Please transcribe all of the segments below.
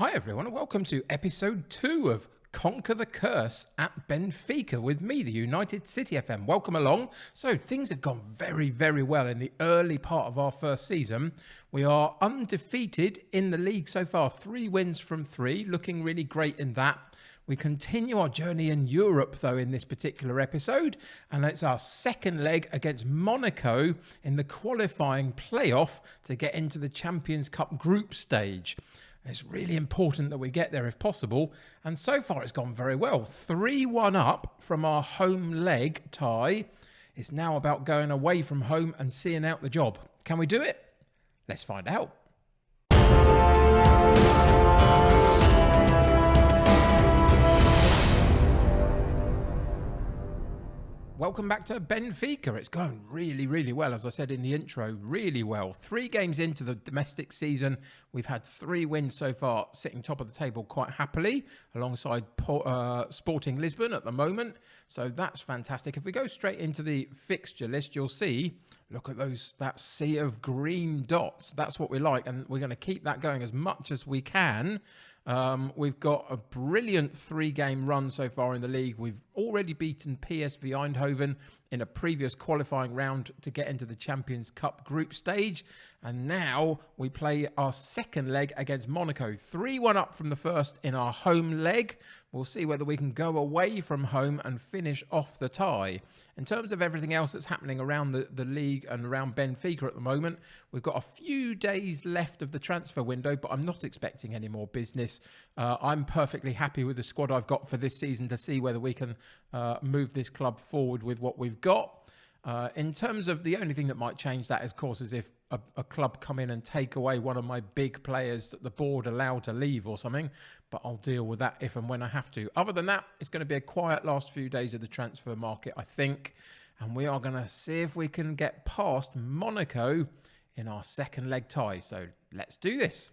Hi everyone and welcome to episode 2 of Conquer the Curse at Benfica with me, the United City FM. Welcome along. So things have gone very, very well in the early part of our first season. We are undefeated in the league so far, 3 wins from 3, looking really great in that. We continue our journey in Europe, though, in this particular episode, and it's our second leg against Monaco in the qualifying playoff to get into the Champions Cup group stage. It's really important that we get there if possible, and so far it's gone very well. 3-1 up from our home leg tie. It's now about going away from home and seeing out the job. Can we do it? Let's find out. Welcome back to Benfica. It's going really, really well. As I said in the intro, really well. 3 games into the domestic season. We've had 3 wins so far, sitting top of the table quite happily alongside Sporting Lisbon at the moment. So that's fantastic. If we go straight into the fixture list, you'll see, look at that sea of green dots. That's what we like. And we're going to keep that going as much as we can. We've got a brilliant 3-game run so far in the league. We've already beaten PSV Eindhoven in a previous qualifying round to get into the Champions Cup group stage. And now we play our second leg against Monaco. 3-1 up from the first in our home leg. We'll see whether we can go away from home and finish off the tie. In terms of everything else that's happening around the league and around Benfica at the moment, we've got a few days left of the transfer window, but I'm not expecting any more business. I'm perfectly happy with the squad I've got for this season to see whether we can move this club forward with what we've got. In terms of the only thing that might change that, of course, is if a club come in and take away one of my big players that the board allow to leave or something, but I'll deal with that if and when I have to. Other than that, it's going to be a quiet last few days of the transfer market, I think, and we are going to see if we can get past Monaco in our second leg tie. So let's do this.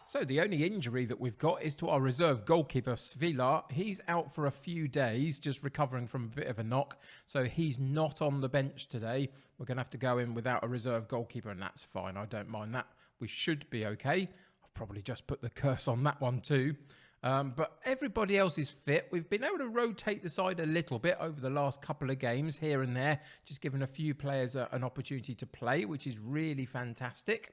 So the only injury that we've got is to our reserve goalkeeper, Svila. He's out for a few days, just recovering from a bit of a knock. So he's not on the bench today. We're going to have to go in without a reserve goalkeeper, and that's fine. I don't mind that. We should be okay. I've probably just put the curse on that one too. But everybody else is fit. We've been able to rotate the side a little bit over the last couple of games here and there, just giving a few players an opportunity to play, which is really fantastic.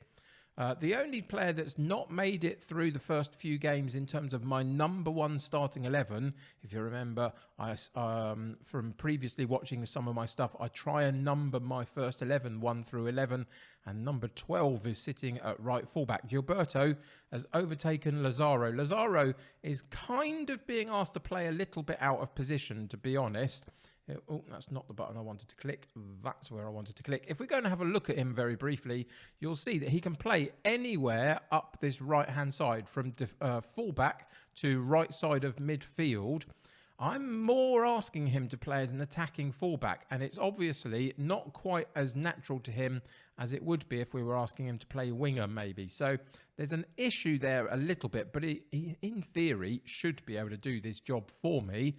The only player that's not made it through the first few games in terms of my number 1 starting 11, if you remember, from previously watching some of my stuff, I try and number my first 11, 1 through 11, and number 12 is sitting at right fullback. Gilberto has overtaken Lazaro. Lazaro is kind of being asked to play a little bit out of position, to be honest. Oh, that's not the button I wanted to click. That's where I wanted to click. If we're going to have a look at him very briefly, you'll see that he can play anywhere up this right-hand side, from fullback to right side of midfield. I'm more asking him to play as an attacking fullback, and it's obviously not quite as natural to him as it would be if we were asking him to play winger, maybe. So there's an issue there a little bit, but he in theory, should be able to do this job for me.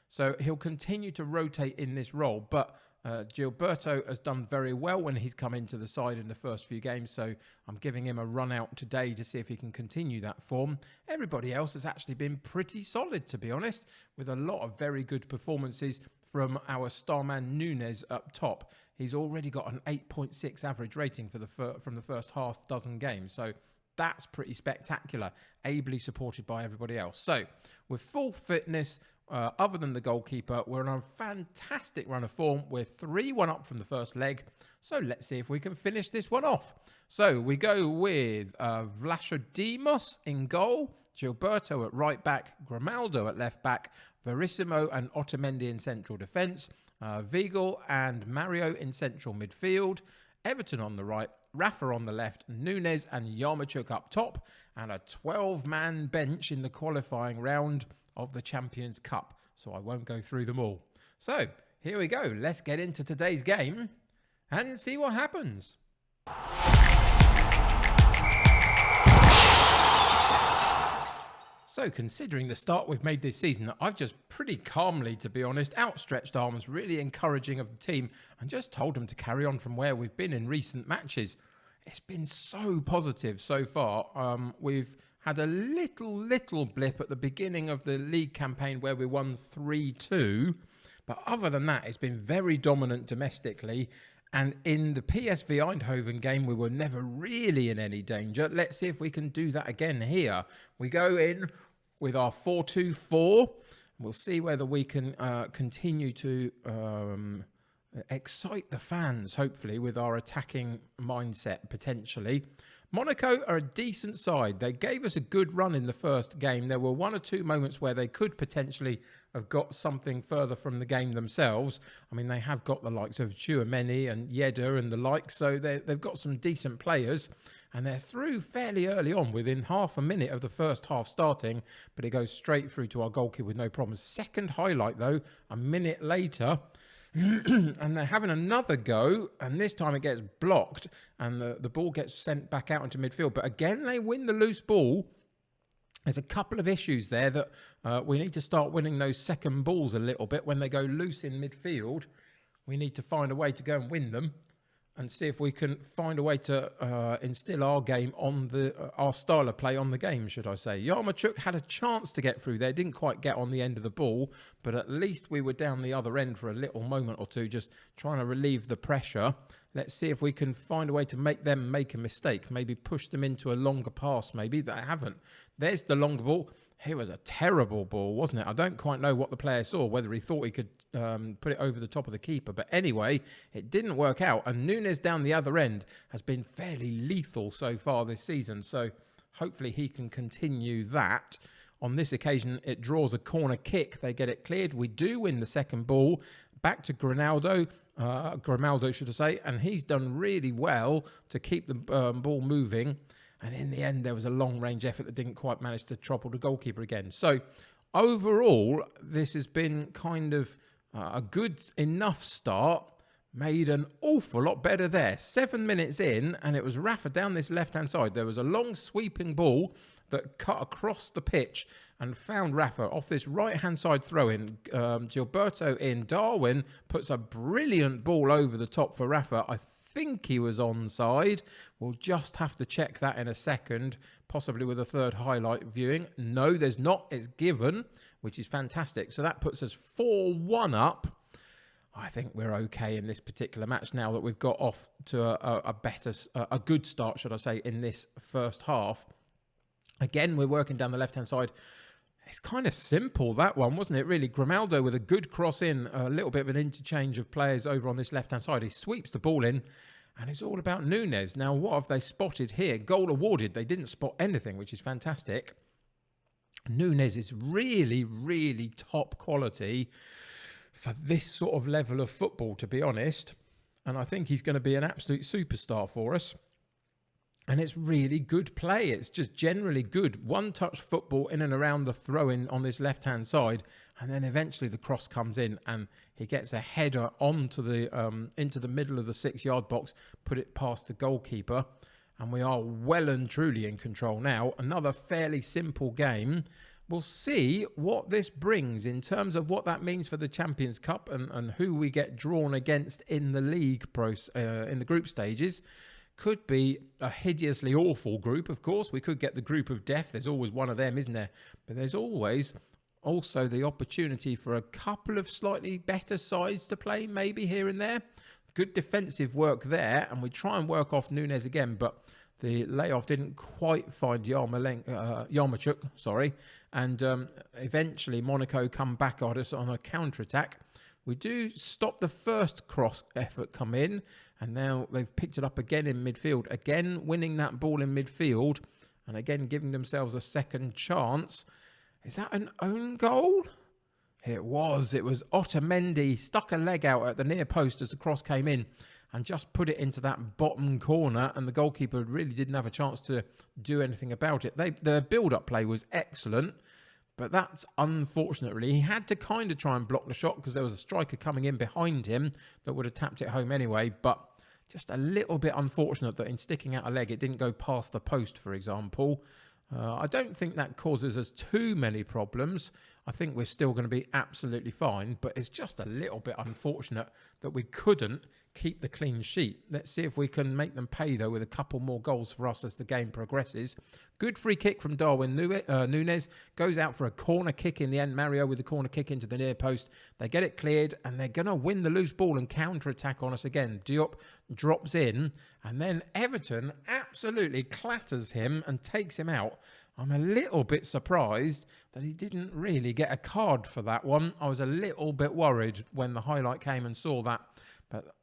So he'll continue to rotate in this role, but Gilberto has done very well when he's come into the side in the first few games, so I'm giving him a run out today to see if he can continue that form. Everybody else has actually been pretty solid, to be honest, with a lot of very good performances from our starman Nunes up top. He's already got an 8.6 average rating from the first half dozen games, so that's pretty spectacular, ably supported by everybody else. So with full fitness, other than the goalkeeper, we're on a fantastic run of form. We're 3-1 up from the first leg. So let's see if we can finish this one off. So we go with Vlachodimos in goal, Gilberto at right back, Grimaldo at left back, Verissimo and Otamendi in central defence, Weigl and Mario in central midfield, Everton on the right, Rafa on the left, Nunes and Yarmouk up top, and a 12-man bench in the qualifying round of the Champions Cup. So I won't go through them all. So here we go. Let's get into today's game and see what happens. So, considering the start we've made this season, I've just pretty calmly, to be honest, outstretched arms, really encouraging of the team, and just told them to carry on from where we've been in recent matches. It's been so positive so far. We've had a little blip at the beginning of the league campaign where we won 3-2, but other than that, it's been very dominant domestically. And in the PSV Eindhoven game, we were never really in any danger. Let's see if we can do that again here. We go in with our 4-2-4. We'll see whether we can continue to excite the fans, hopefully, with our attacking mindset, potentially. Monaco are a decent side. They gave us a good run in the first game. There were one or two moments where they could potentially have got something further from the game themselves. I mean, they have got the likes of Chouameni and Yedder and the like, so they've got some decent players. And they're through fairly early on, within half a minute of the first half starting, but it goes straight through to our goalkeeper with no problems. Second highlight, though, a minute later, and they're having another go, and this time it gets blocked, and the ball gets sent back out into midfield. But again, they win the loose ball. There's a couple of issues there that we need to start winning those second balls a little bit. When they go loose in midfield, we need to find a way to go and win them, and see if we can find a way to instill our game on our style of play on the game, should I say. Yarmouk had a chance to get through there, didn't quite get on the end of the ball, but at least we were down the other end for a little moment or two, just trying to relieve the pressure. Let's see if we can find a way to make them make a mistake, maybe push them into a longer pass, maybe. They haven't. There's the longer ball. It was a terrible ball, wasn't it? I don't quite know what the player saw, whether he thought he could put it over the top of the keeper. But anyway, it didn't work out. And Nunes down the other end has been fairly lethal so far this season. So hopefully he can continue that. On this occasion, it draws a corner kick. They get it cleared. We do win the second ball. Back to Grimaldo, should I say. And he's done really well to keep the ball moving. And in the end, there was a long-range effort that didn't quite manage to trouble the goalkeeper again. So overall, this has been kind of a good enough start. Made an awful lot better there. 7 minutes in, and it was Rafa down this left-hand side. There was a long sweeping ball that cut across the pitch and found Rafa off this right-hand side throw-in. Gilberto in. Darwin puts a brilliant ball over the top for Rafa. I think he was onside. We'll just have to check that in a second, possibly with a third highlight viewing. No, there's not. It's given, which is fantastic. So that puts us 4-1 up. I think we're okay in this particular match now that we've got off to a good start, should I say, in this first half. Again, we're working down the left-hand side. It's kind of simple, that one, wasn't it, really? Grimaldo with a good cross in, a little bit of an interchange of players over on this left-hand side. He sweeps the ball in, and it's all about Nunes. Now, what have they spotted here? Goal awarded. They didn't spot anything, which is fantastic. Nunes is really, really top quality for this sort of level of football, to be honest. And I think he's going to be an absolute superstar for us. And it's really good play. It's just generally good one-touch football in and around the throw-in on this left-hand side. And then eventually the cross comes in and he gets a header onto into the middle of the 6-yard box, put it past the goalkeeper. And we are well and truly in control now. Another fairly simple game. We'll see what this brings in terms of what that means for the Champions Cup and who we get drawn against in the league in the group stages. Could be a hideously awful group, of course. We could get the group of death. There's always one of them, isn't there? But there's always also the opportunity for a couple of slightly better sides to play, maybe here and there. Good defensive work there, and we try and work off Nunes again, but the layoff didn't quite find Yarmouk, and eventually Monaco come back at us on a counter-attack. We do stop the first cross effort come in, and now they've picked it up again in midfield. Again, winning that ball in midfield, and again giving themselves a second chance. Is that an own goal? It was. It was Otamendi stuck a leg out at the near post as the cross came in and just put it into that bottom corner, and the goalkeeper really didn't have a chance to do anything about it. The build-up play was excellent, but that's unfortunate, really. He had to kind of try and block the shot because there was a striker coming in behind him that would have tapped it home anyway, but just a little bit unfortunate that in sticking out a leg, it didn't go past the post, for example. I don't think that causes us too many problems. I think we're still going to be absolutely fine, but it's just a little bit unfortunate that we couldn't keep the clean sheet. Let's see if we can make them pay, though, with a couple more goals for us as the game progresses. Good free kick from Darwin Núñez. Goes out for a corner kick in the end. Mario with the corner kick into the near post. They get it cleared, and they're going to win the loose ball and counter-attack on us again. Diop drops in, and then Everton absolutely clatters him and takes him out. I'm a little bit surprised that he didn't really get a card for that one. I was a little bit worried when the highlight came and saw that. But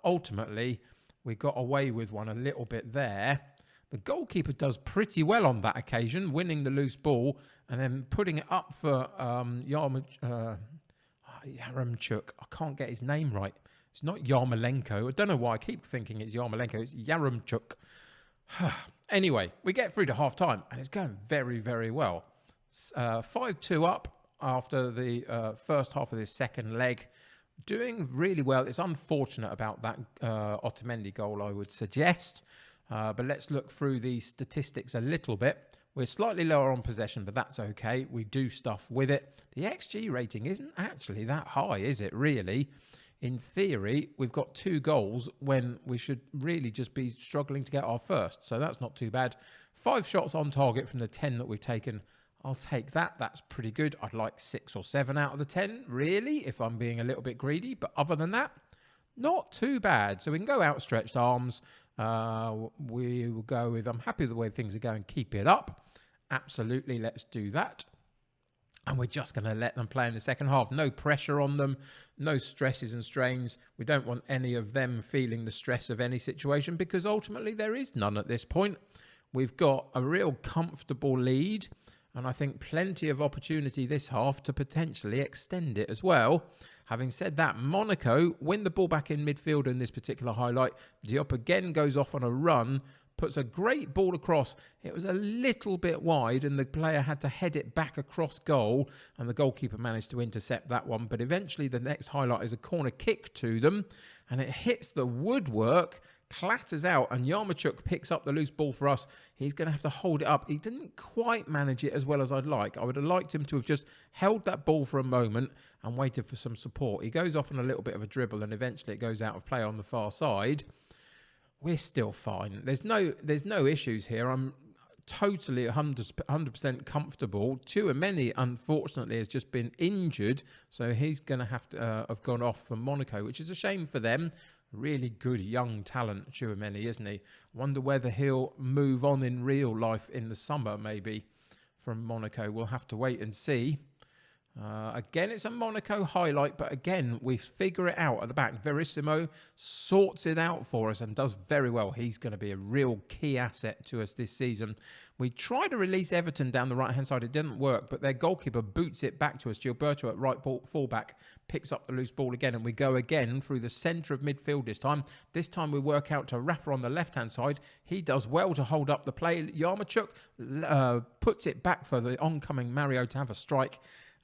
ultimately, we got away with one a little bit there. The goalkeeper does pretty well on that occasion, winning the loose ball and then putting it up for Yaremchuk. I can't get his name right. It's not Yarmolenko. I don't know why I keep thinking it's Yarmolenko. It's Yaremchuk. Anyway, we get through to half-time, and it's going very, very well. 5-2 up after the first half of this second leg. Doing really well. It's unfortunate about that Otamendi goal, I would suggest. But let's look through the statistics a little bit. We're slightly lower on possession, but that's okay. We do stuff with it. The XG rating isn't actually that high, is it, really? In theory, we've got 2 goals when we should really just be struggling to get our first. So that's not too bad. 5 shots on target from the 10 that we've taken. I'll take that. That's pretty good. I'd like 6 or 7 out of the 10, really, if I'm being a little bit greedy. But other than that, not too bad. So we can go outstretched arms. We will go with, I'm happy with the way things are going. Keep it up. Absolutely, let's do that. And we're just going to let them play in the second half. No pressure on them. No stresses and strains. We don't want any of them feeling the stress of any situation because ultimately there is none at this point. We've got a real comfortable lead. And I think plenty of opportunity this half to potentially extend it as well. Having said that, Monaco win the ball back in midfield in this particular highlight. Diop again goes off on a run, puts a great ball across. It was a little bit wide and the player had to head it back across goal and the goalkeeper managed to intercept that one. But eventually the next highlight is a corner kick to them and it hits the woodwork, clatters out, and Yaremchuk picks up the loose ball for us. He's going to have to hold it up. He didn't quite manage it as well as I'd like. I would have liked him to have just held that ball for a moment and waited for some support. He goes off on a little bit of a dribble and eventually it goes out of play on the far side. We're still fine. There's no issues here. I'm totally 100% comfortable. Tchouaméni, unfortunately, has just been injured, so he's going to have gone off for Monaco, which is a shame for them. Really good young talent, Tchouaméni, isn't he? Wonder whether he'll move on in real life in the summer, maybe, from Monaco. We'll have to wait and see. Again, it's a Monaco highlight, but again, we figure it out at the back. Verissimo sorts it out for us and does very well. He's going to be a real key asset to us this season. We tried to release Everton down the right-hand side. It didn't work, but their goalkeeper boots it back to us. Gilberto at right fullback picks up the loose ball again, and we go again through the centre of midfield this time. This time we work out to Rafa on the left-hand side. He does well to hold up the play. Yaremchuk puts it back for the oncoming Mario to have a strike.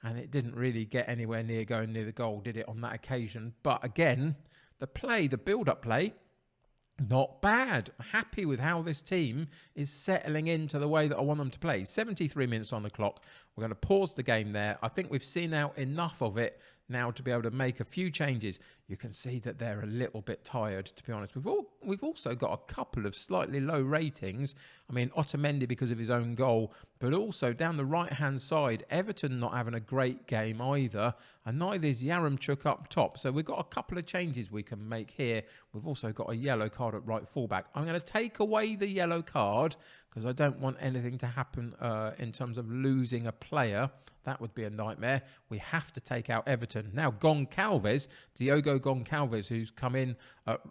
And it didn't really get anywhere near going near the goal, did it, on that occasion? But again, the build-up play, not bad. Happy with how this team is settling into the way that I want them to play. 73 minutes on the clock. We're going to pause the game there. I think we've seen out enough of it now to be able to make a few changes. You can see that they're a little bit tired, to be honest. We've also got a couple of slightly low ratings. I mean, Otamendi because of his own goal, but also down the right-hand side, Everton not having a great game either, and neither is Yaremchuk up top. So we've got a couple of changes we can make here. We've also got a yellow card at right fullback. I'm going to take away the yellow card because I don't want anything to happen in terms of losing a player. That would be a nightmare. We have to take out Everton. Now, Diogo Goncalves, who's come in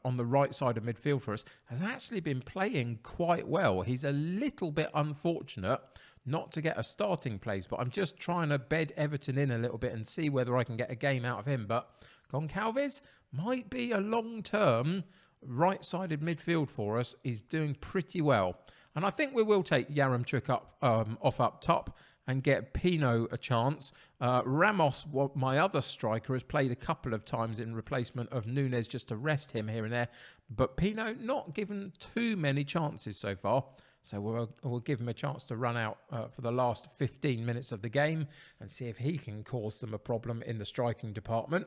on the right side of midfield for us, has actually been playing quite well. He's a little bit unfortunate not to get a starting place, but I'm just trying to bed Everton in a little bit and see whether I can get a game out of him. But Goncalves might be a long-term right-sided midfield for us. He's doing pretty well. And I think we will take Yaremchuk off up top and get Pino a chance. Ramos, my other striker, has played a couple of times in replacement of Núñez just to rest him here and there. But Pino not given too many chances so far. So we'll give him a chance to run out for the last 15 minutes of the game and see if he can cause them a problem in the striking department.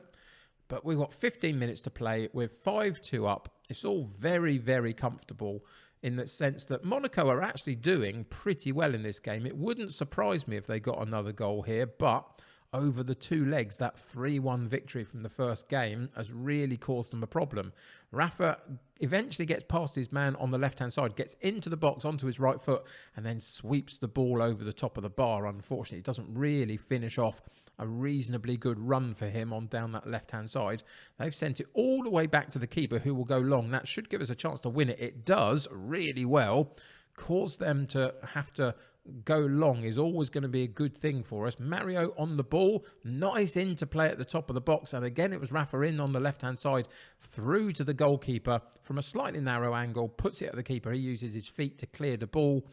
But we've got 15 minutes to play. We're 5-2 up. It's all very, very comfortable in the sense that Monaco are actually doing pretty well in this game. It wouldn't surprise me if they got another goal here, but over the 2 legs, that 3-1 victory from the first game has really caused them a problem. Rafa eventually gets past his man on the left-hand side, gets into the box onto his right foot, and then sweeps the ball over the top of the bar. Unfortunately, it doesn't really finish off a reasonably good run for him on down that left-hand side. They've sent it all the way back to the keeper, who will go long. That should give us a chance to win it. It does really well. Cause them to have to go long is always going to be a good thing for us. Mario on the ball, nice interplay at the top of the box, and again it was Rafa in on the left hand side through to the goalkeeper from a slightly narrow angle, puts it at the keeper. He uses his feet to clear the ball,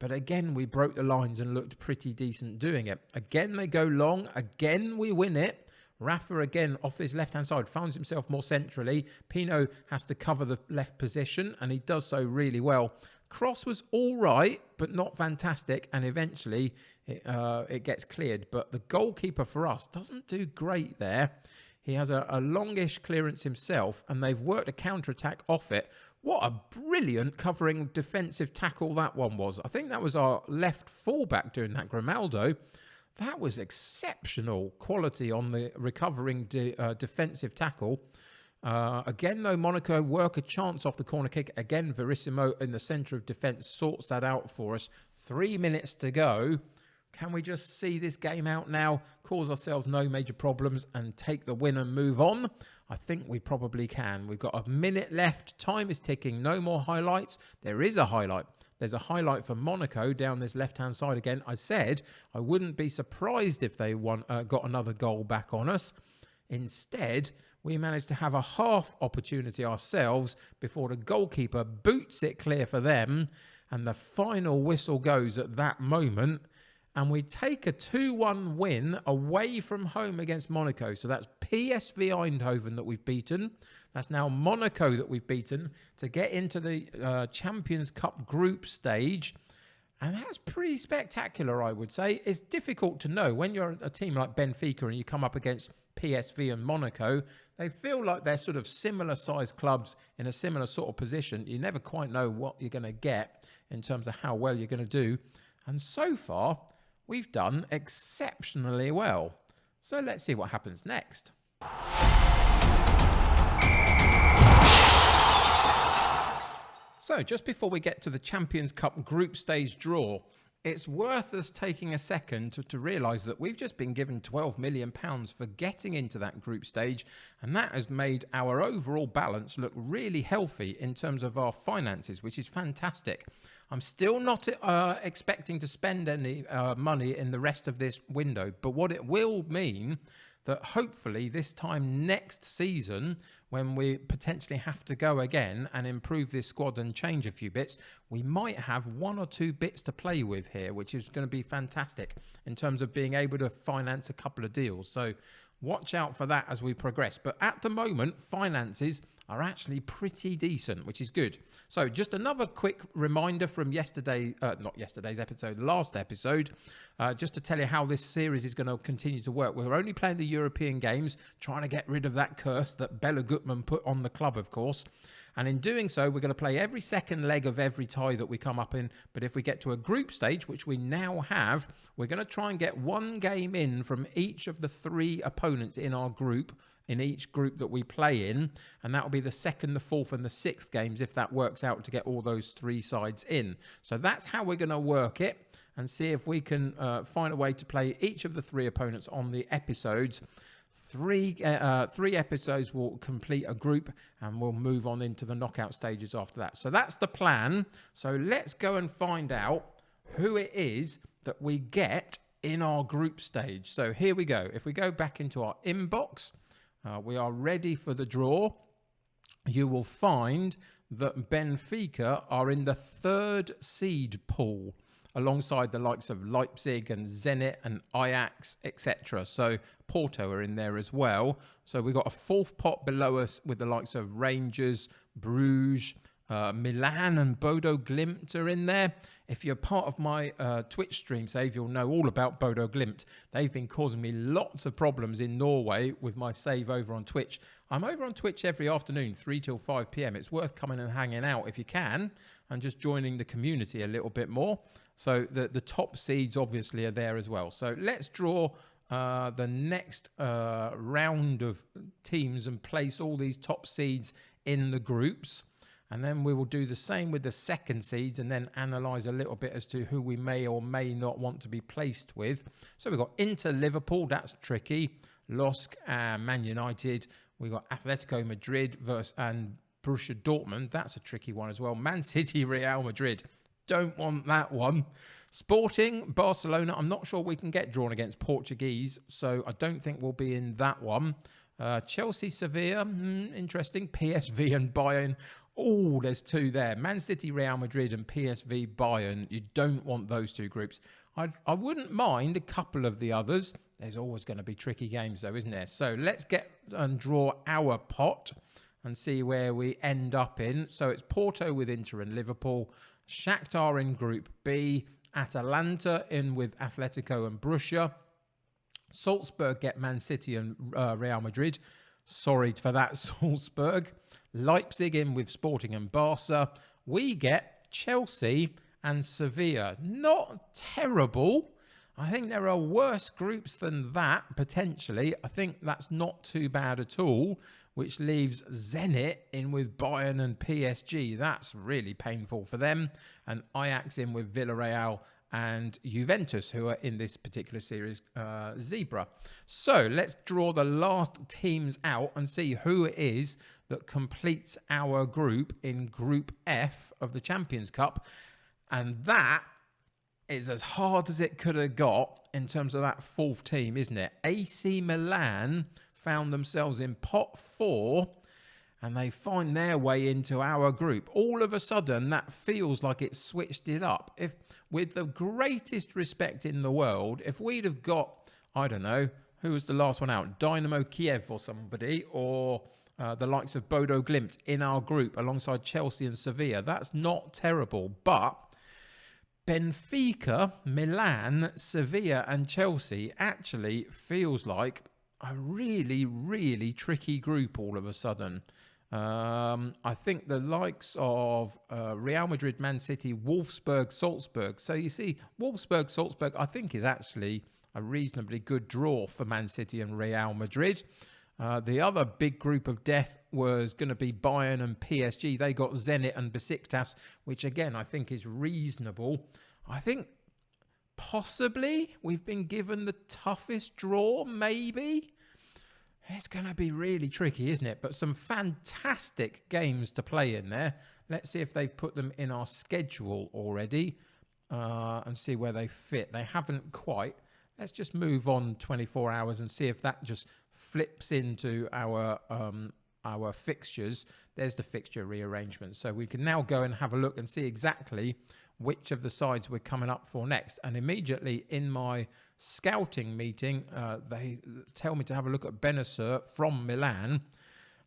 but again we broke the lines and looked pretty decent doing it. Again they go long, again we win it. Rafa again off this left-hand side finds himself more centrally. Pino has to cover the left position, and he does so really well. Cross was all right, but not fantastic, and eventually it gets cleared. But the goalkeeper for us doesn't do great there. He has a longish clearance himself, and they've worked a counter-attack off it. What a brilliant covering defensive tackle that one was. I think that was our left fullback doing that, Grimaldo. That was exceptional quality on the recovering defensive tackle. Again, though, Monaco work a chance off the corner kick. Again, Verissimo in the centre of defence sorts that out for us. 3 minutes to go. Can we just see this game out now, cause ourselves no major problems and take the win and move on? I think we probably can. We've got a minute left. Time is ticking. No more highlights. There is a highlight. There's a highlight for Monaco down this left-hand side again. I said I wouldn't be surprised if they got another goal back on us. Instead, we managed to have a half opportunity ourselves before the goalkeeper boots it clear for them. And the final whistle goes at that moment. And we take a 2-1 win away from home against Monaco. So that's PSV Eindhoven that we've beaten. That's now Monaco that we've beaten to get into the Champions Cup group stage. And that's pretty spectacular, I would say. It's difficult to know when you're a team like Benfica and you come up against PSV and Monaco. They feel like they're sort of similar sized clubs in a similar sort of position. You never quite know what you're going to get in terms of how well you're going to do. And so far, we've done exceptionally well. So let's see what happens next. So just before we get to the Champions Cup group stage draw, it's worth us taking a second to realise that we've just been given £12 million for getting into that group stage, and that has made our overall balance look really healthy in terms of our finances, which is fantastic. I'm still not expecting to spend any money in the rest of this window, but what it will mean that hopefully this time next season, when we potentially have to go again and improve this squad and change a few bits, we might have 1 or 2 bits to play with here, which is going to be fantastic in terms of being able to finance a couple of deals. So watch out for that as we progress. But at the moment, finances are actually pretty decent, which is good. So just another quick reminder from not yesterday's episode, last episode, just to tell you how this series is going to continue to work. We're only playing the European games, trying to get rid of that curse that Bella Gutmann put on the club, of course. And in doing so, we're going to play every second leg of every tie that we come up in. But if we get to a group stage, which we now have, we're going to try and get 1 game in from each of the 3 opponents in our group, in each group that we play in. And that will be the 2nd, the 4th and the 6th games if that works out to get all those 3 sides in. So that's how we're going to work it and see if we can find a way to play each of the 3 opponents on the episodes. 3 episodes will complete a group and we'll move on into the knockout stages after that. So that's the plan. So let's go and find out who it is that we get in our group stage. So here we go. If we go back into our inbox, we are ready for the draw. You will find that Benfica are in the 3rd seed pool, alongside the likes of Leipzig and Zenit and Ajax, etc. So Porto are in there as well. So we've got a 4th pot below us with the likes of Rangers, Bruges, Milan and Bodo Glimt are in there. If you're part of my Twitch stream save, you'll know all about Bodo Glimt. They've been causing me lots of problems in Norway with my save over on Twitch. I'm over on Twitch every afternoon, 3 till 5 p.m. It's worth coming and hanging out if you can and just joining the community a little bit more. So the top seeds obviously are there as well. So let's draw the next round of teams and place all these top seeds in the groups. And then we will do the same with the second seeds and then analyse a little bit as to who we may or may not want to be placed with. So we've got Inter Liverpool, that's tricky. LOSC and Man United. We've got Atletico Madrid and Borussia Dortmund. That's a tricky one as well. Man City, Real Madrid. Don't want that one. Sporting, Barcelona. I'm not sure we can get drawn against Portuguese, so I don't think we'll be in that one. Chelsea, Sevilla, interesting. PSV and Bayern. Oh, there's two there. Man City, Real Madrid and PSV, Bayern. You don't want those two groups. I wouldn't mind a couple of the others. There's always going to be tricky games though, isn't there? So let's get and draw our pot and see where we end up in. So it's Porto with Inter and Liverpool. Shakhtar in Group B. Atalanta in with Atletico and Borussia. Salzburg get Man City and Real Madrid. Sorry for that, Salzburg. Leipzig in with Sporting and Barca. We get Chelsea and Sevilla. Not terrible. I think there are worse groups than that, potentially. I think that's not too bad at all, which leaves Zenit in with Bayern and PSG. That's really painful for them. And Ajax in with Villarreal and Juventus, who are in this particular series, Zebra. So let's draw the last teams out and see who it is that completes our group in Group F of the Champions Cup. And that is as hard as it could have got in terms of that fourth team, isn't it? AC Milan found themselves in pot 4 and they find their way into our group. All of a sudden, that feels like it switched it up. If, with the greatest respect in the world, if we'd have got, I don't know, who was the last one out? Dynamo Kiev or somebody, or the likes of Bodo Glimt in our group alongside Chelsea and Sevilla, that's not terrible. But Benfica, Milan, Sevilla and Chelsea actually feels like a really, really tricky group all of a sudden. I think the likes of Real Madrid, Man City, Wolfsburg, Salzburg. So you see, Wolfsburg, Salzburg, I think is actually a reasonably good draw for Man City and Real Madrid. The other big group of death was going to be Bayern and PSG. They got Zenit and Besiktas, which again, I think is reasonable. I think possibly we've been given the toughest draw, maybe. It's going to be really tricky, isn't it? But some fantastic games to play in there. Let's see if they've put them in our schedule already and see where they fit. They haven't quite. Let's just move on 24 hours and see if that just flips into our fixtures. There's the fixture rearrangement. So we can now go and have a look and see exactly which of the sides we're coming up for next. And immediately in my scouting meeting, they tell me to have a look at Benacer from Milan.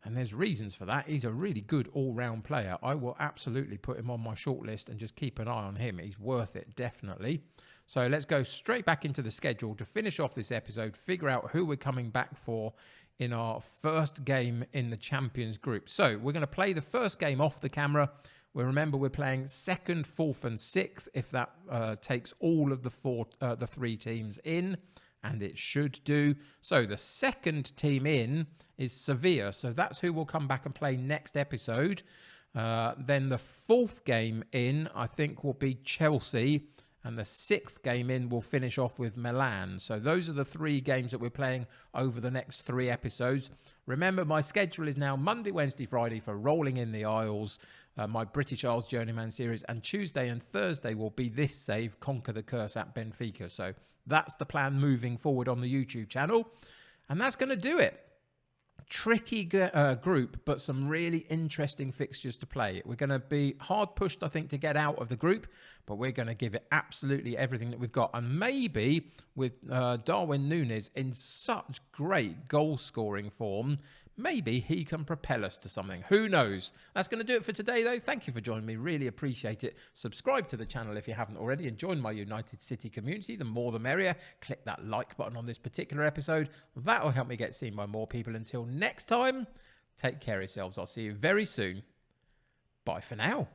And there's reasons for that. He's a really good all-round player. I will absolutely put him on my shortlist and just keep an eye on him. He's worth it, definitely. So let's go straight back into the schedule to finish off this episode, figure out who we're coming back for in our first game in the Champions Group. So we're going to play the first game off the camera. Remember, we're playing 2nd, 4th and 6th, if that takes all of the 3 teams in, and it should do. So the second team in is Sevilla. So that's who we'll come back and play next episode. Then the 4th game in, I think, will be Chelsea. And the 6th game in will finish off with Milan. So those are the 3 games that we're playing over the next 3 episodes. Remember, my schedule is now Monday, Wednesday, Friday for Rolling in the Isles, my British Isles Journeyman series. And Tuesday and Thursday will be this save, Conquer the Curse at Benfica. So that's the plan moving forward on the YouTube channel. And that's going to do it. Tricky group, but some really interesting fixtures to play. We're going to be hard pushed, I think, to get out of the group, but we're going to give it absolutely everything that we've got. And maybe with Darwin Núñez in such great goal-scoring form, maybe he can propel us to something. Who knows? That's going to do it for today, though. Thank you for joining me. Really appreciate it. Subscribe to the channel if you haven't already and join my United City community. The more the merrier. Click that like button on this particular episode. That will help me get seen by more people. Until next time, take care of yourselves. I'll see you very soon. Bye for now.